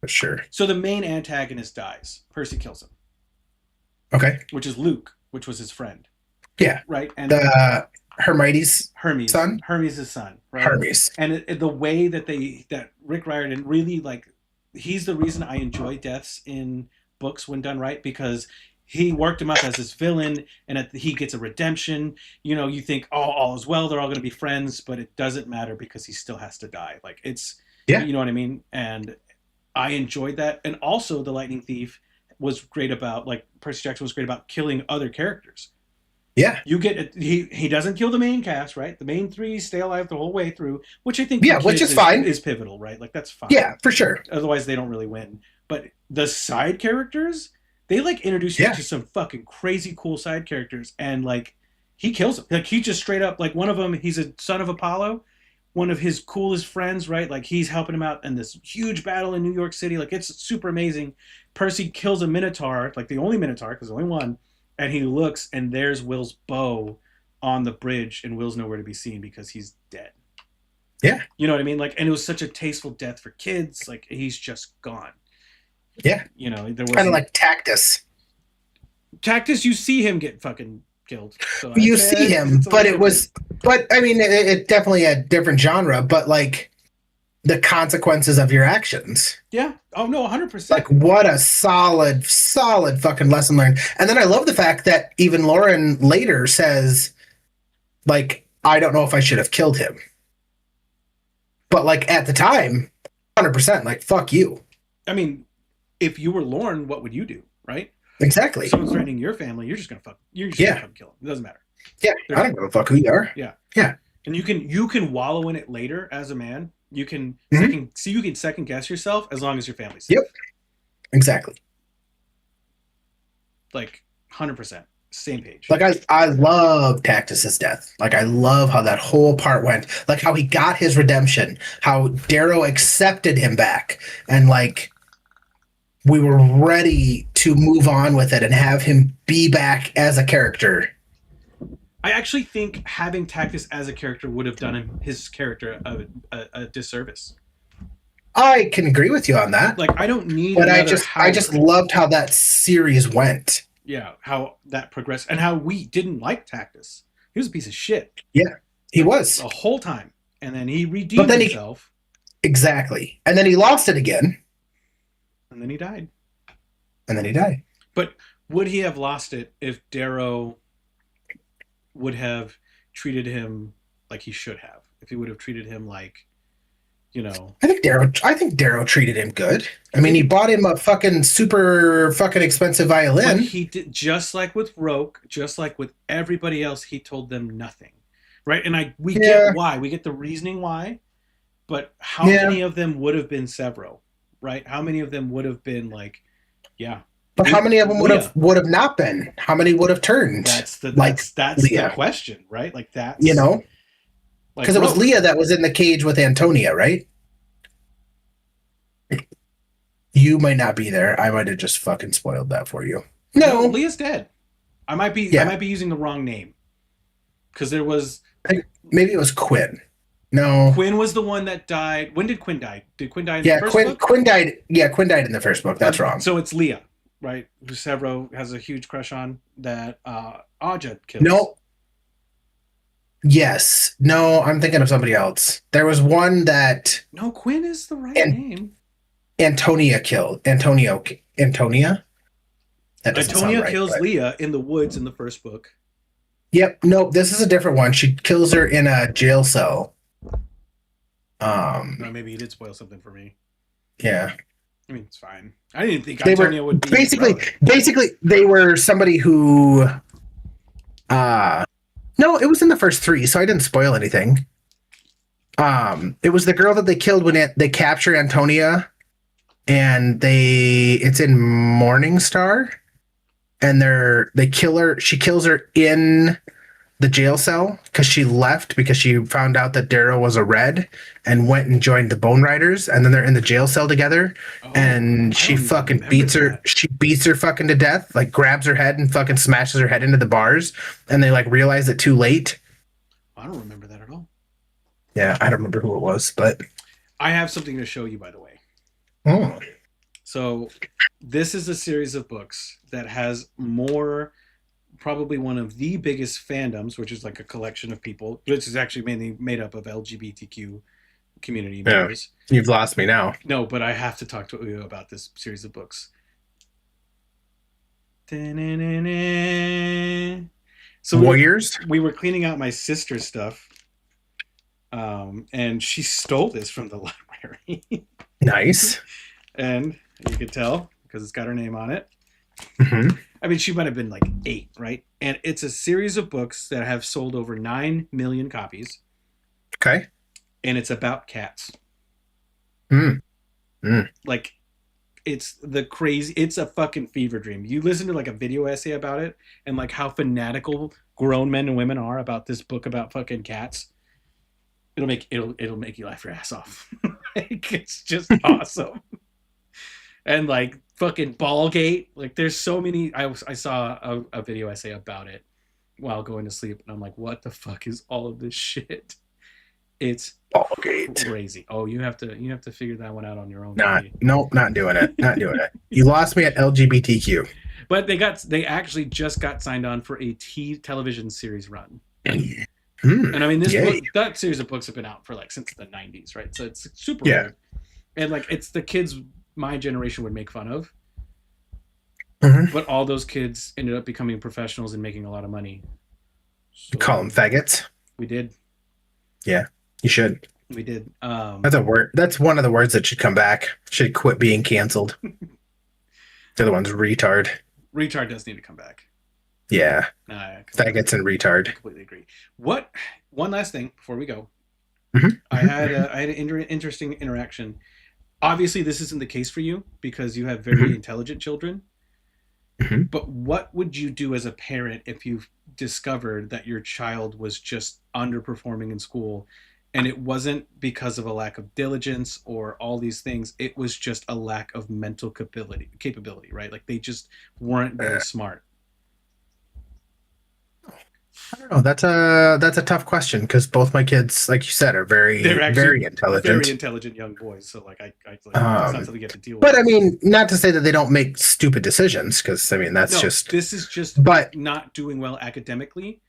Sure. So the main antagonist dies. Percy kills him. Okay. Which is Luke, which was his friend. Yeah. Right. And Hermes' son. Hermes' son. Right. Hermes. And the way that Rick Riordan really like, he's the reason I enjoy deaths in books when done right, because he worked him up as this villain, and he gets a redemption. You know, you think, oh, all is well, they're all going to be friends, but it doesn't matter because he still has to die. Like you know what I mean? And I enjoyed that. And also The Lightning Thief was great about, like, Percy Jackson was great about killing other characters. Yeah. You get he doesn't kill the main cast, right? The main 3 stay alive the whole way through, which I think which is fine. Is pivotal, right? Like that's fine. Yeah, for sure. Otherwise they don't really win. But the side characters, they like introduce you to some fucking crazy cool side characters, and like he kills them. Like he just straight up, like one of them, he's a son of Apollo, one of his coolest friends, right? Like he's helping him out in this huge battle in New York City. Like it's super amazing. Percy kills a Minotaur, like the only Minotaur, because only one. And he looks, and there's Will's bow on the bridge, and Will's nowhere to be seen because he's dead. Yeah. You know what I mean? Like, and it was such a tasteful death for kids. Like, he's just gone. Yeah. You know, there was kind of like Tactus. Tactus, you see him get fucking killed. So you see him, but I mean, it definitely a different genre, but like, the consequences of your actions. Yeah. Oh no, 100%. Like, what a solid fucking lesson learned. And then I love the fact that even Lauren later says, like, I don't know if I should have killed him. But like at the time, 100%, like, fuck you. I mean, if you were Lauren, what would you do, right? Exactly. If someone's threatening your family, you're just gonna fucking kill them. It doesn't matter. Yeah, I don't give a fuck who you are. Yeah. Yeah. And you can wallow in it later as a man. You can second guess yourself as long as your family's safe. Yep. Exactly. Like 100%. Same page. Like I love Tactus's death. Like I love how that whole part went. Like how he got his redemption. How Darrow accepted him back, and like we were ready to move on with it and have him be back as a character. I actually think having Tactus as a character would have done his character a disservice. I can agree with you on that. Like I don't need. But I just loved how that series went. Yeah, how that progressed and how we didn't like Tactus. He was a piece of shit. Yeah, he was. The whole time. And then he redeemed himself. Exactly. And then he lost it again. And then he died. But would he have lost it if Darrow would have treated him like he should have? If he would have treated him like, you know... I think Darrow treated him good. I mean, he bought him a fucking super fucking expensive violin. But he did, just like with Roke, just like with everybody else, he told them nothing. Right? And we get why. We get the reasoning why. But how many of them would have been Severo? Right? How many of them would have been like, yeah. But how many of them would have not been? How many would have turned? That's the question, right? Like that's... You know? Because it was Leah that was in the cage with Antonia, right? You might not be there. I might have just fucking spoiled that for you. No, Leah's dead. I might be using the wrong name. Because there was... Maybe it was Quinn. No. Quinn was the one that died. When did Quinn die? Did Quinn die in the first book? Quinn died. Yeah, Quinn died in the first book. That's wrong. So it's Leah, right? Who Severo has a huge crush on that Aja kills. No. Yes. No, I'm thinking of somebody else. There was one that... No, Quinn is the right name. Antonia killed. Antonia? That doesn't sound Antonia right, kills Leah in the woods in the first book. Yep. No, this is a different one. She kills her in a jail cell. No, maybe you did spoil something for me. Yeah. I mean, it's fine. I didn't think Antonia would be... Basically, they were somebody who... No, it was in the first 3, so I didn't spoil anything. It was the girl that they killed when they capture Antonia, and it's in Morningstar, and they kill her. She kills her in the jail cell because she left because she found out that Darrow was a Red and went and joined the Bone Riders, and then they're in the jail cell together, and she fucking beats her. That. She beats her fucking to death, like grabs her head and fucking smashes her head into the bars, and they like realize it too late. I don't remember that at all. Yeah, I don't remember who it was, but I have something to show you, by the way. Oh. So this is a series of books that has probably one of the biggest fandoms, which is like a collection of people, which is actually mainly made up of LGBTQ community members. You've lost me now. No, but I have to talk to you about this series of books. So Warriors? We were cleaning out my sister's stuff, and she stole this from the library. Nice. And you could tell because it's got her name on it. Mm-hmm. I mean, she might have been like 8, right? And it's a series of books that have sold over 9 million copies. Okay. And it's about cats. Like, it's a fucking fever dream. You listen to like a video essay about it and like how fanatical grown men and women are about this book about fucking cats. It'll make you laugh your ass off. Like, it's just awesome. And like fucking Ballgate, like there's so many. I saw a video essay about it while going to sleep, and I'm like, what the fuck is all of this shit? It's Ballgate. Crazy. Oh, you have to figure that one out on your own. Not doing it. Not doing it. You lost me at LGBTQ. But they actually just got signed on for a television series run. And I mean, Yay. that series of books have been out for like since the 90s, right? So it's super Yeah. old. And like it's the kids my generation would make fun of. Mhm. But all those kids ended up becoming professionals and making a lot of money. So Call them faggots. we did. Yeah, you should. We did. That's a word. That's one of the words that should come back. Should quit being canceled. The other one's retard. Retard does need to come back. Yeah, I faggots and retard. completely agree. What? One last thing before we go. Mhm. I had an interesting interaction. Obviously, this isn't the case for you because you have very Mhm. intelligent children. Mhm. But what would you do as a parent if you discovered that your child was just underperforming in school, and it wasn't because of a lack of diligence or all these things? It was just a lack of mental capability, right? Like they just weren't very smart. I don't know. That's a tough question because both my kids, like you said, are very They're actually very intelligent. very intelligent young boys. So like I like, it's not something you have to deal with. But I mean, not to say that they don't make stupid decisions, because I mean that's No, just. this is just But not doing well academically,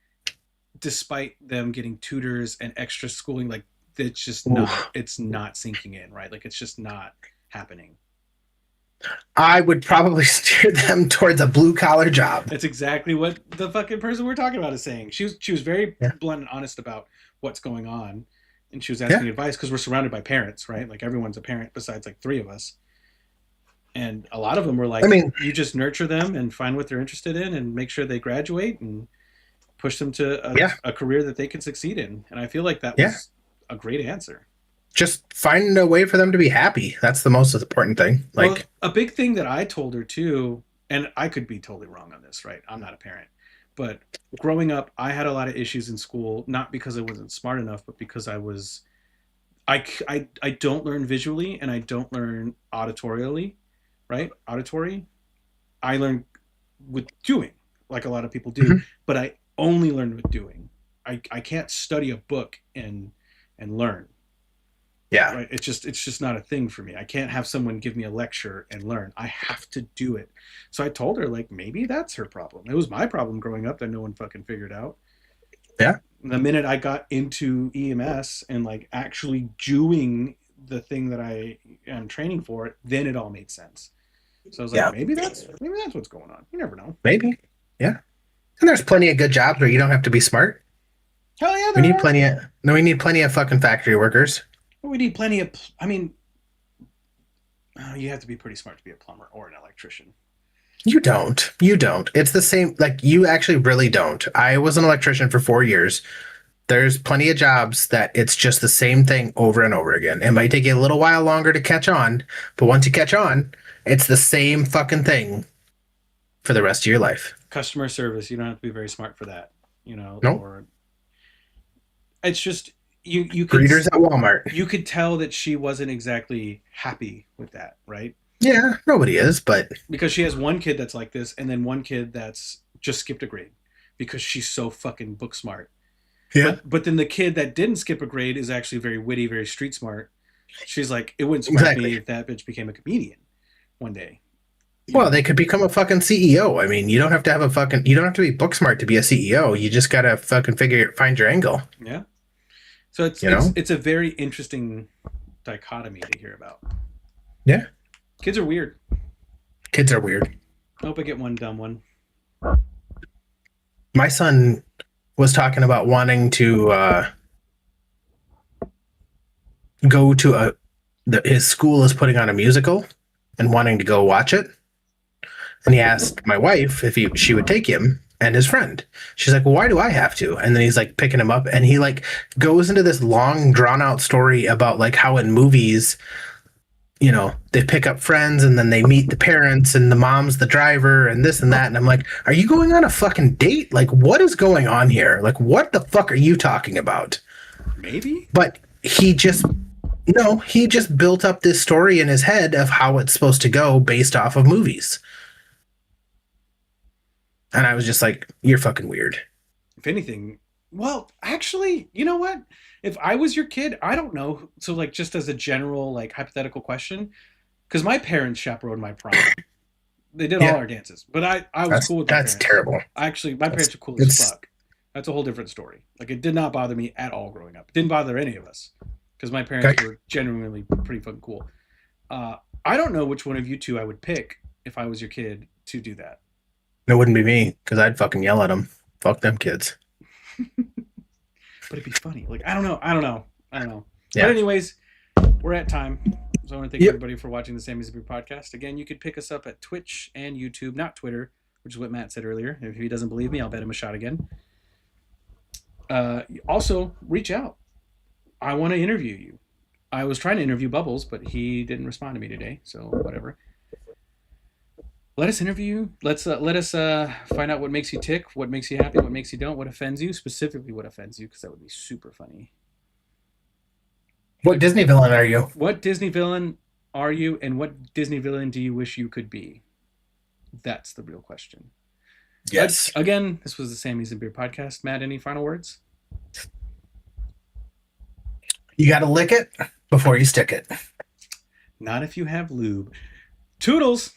despite them getting tutors and extra schooling. Like it's just Oof. not. It's not sinking in, right? Like it's just not happening. I would probably steer them towards a blue collar job. That's exactly what the fucking person we're talking about is saying. She was very Yeah. blunt and honest about what's going on, and she was asking advice because we're surrounded by parents, right? Like everyone's a parent besides like three of us, and a lot of them were like, I mean, you just nurture them and find what they're interested in and make sure they graduate and push them to a career that they can succeed in. And I feel like that was a great answer. just find a way for them to be happy. That's the most important thing. Like, Well, a big thing that I told her too, and I could be totally wrong on this, right? I'm not a parent, but growing up, I had a lot of issues in school, not because I wasn't smart enough, but because I don't learn visually and I don't learn auditorially, right? Auditory. I learn with doing, like a lot of people do, Mhm. but I only learn with doing. I can't study a book and learn. yeah, Right? It's just not a thing for me. I can't have someone give me a lecture and learn. I have to do it. So I told her like maybe that's her problem. It was my problem growing up that no one fucking figured out. Yeah. The minute I got into EMS and like actually doing the thing that I am training for, then it all made sense. So I was like, Yeah. maybe that's what's going on. You never know. maybe. Yeah. And there's plenty of good jobs where you don't have to be smart. Hell yeah, We there need are. plenty of fucking factory workers. We need plenty of. I mean, you have to be pretty smart to be a plumber or an electrician. You don't. It's the same. Like, you actually really don't. I was an electrician for 4 years. There's plenty of jobs that it's just the same thing over and over again. It might take you a little while longer to catch on, but once you catch on, it's the same fucking thing for the rest of your life. Customer service, you don't have to be very smart for that. Nope. Or it's just you could Greeters at Walmart. you could tell that she wasn't exactly happy with that, right? Yeah, nobody is, but Because she has one kid that's like this, and then one kid that's just skipped a grade because she's so fucking book smart. yeah. But then the kid that didn't skip a grade is actually very witty, very street smart. She's like, it wouldn't surprise me if that bitch became a comedian one day. Well, they could become a fucking CEO. I mean, you don't have to be book smart to be a CEO. You just gotta fucking find your angle. Yeah. So it's a very interesting dichotomy to hear about. Yeah. Kids are weird. Kids are weird. I hope I get one dumb one. My son was talking about wanting to go to his school is putting on a musical and wanting to go watch it. And he asked my wife if she would take him and his friend. She's like, well, why do I have to? And then he's like picking him up, and he like goes into this long drawn out story about like how in movies, they pick up friends and then they meet the parents and the mom's the driver and this and that. And I'm like, are you going on a fucking date? Like, what is going on here? Like, what the fuck are you talking about? Maybe. But he just built up this story in his head of how it's supposed to go based off of movies. And I was just like, you're fucking weird. If anything, well, actually, you know what? If I was your kid, I don't know. So, like, just as a general, like, hypothetical question, because my parents chaperoned my prom. They did all our dances, but I was cool with my That's parents. terrible. Actually, my parents are cool as fuck. That's a whole different story. Like, it did not bother me at all growing up. It didn't bother any of us because my parents were genuinely pretty fucking cool. I don't know which one of you two I would pick if I was your kid to do that. It wouldn't be me because I'd fucking yell at them. Fuck them kids. But it'd be funny. Like, I don't know. Yeah. But anyways, we're at time. So I want to thank everybody for watching the Sammy's a Beer podcast. Again, you could pick us up at Twitch and YouTube, not Twitter, which is what Matt said earlier. If he doesn't believe me, I'll bet him a shot again. Also, reach out. I want to interview you. I was trying to interview Bubbles, but he didn't respond to me today, so whatever. Let us interview you. Let us find out what makes you tick, what makes you happy, what makes you don't, what offends you, specifically what offends you, because that would be super funny. What Disney villain are you? What Disney villain are you, and what Disney villain do you wish you could be? That's the real question. Yes. Again, this was the Sammy's and Beer podcast. Matt, any final words? You got to lick it before you stick it. Not if you have lube. Toodles!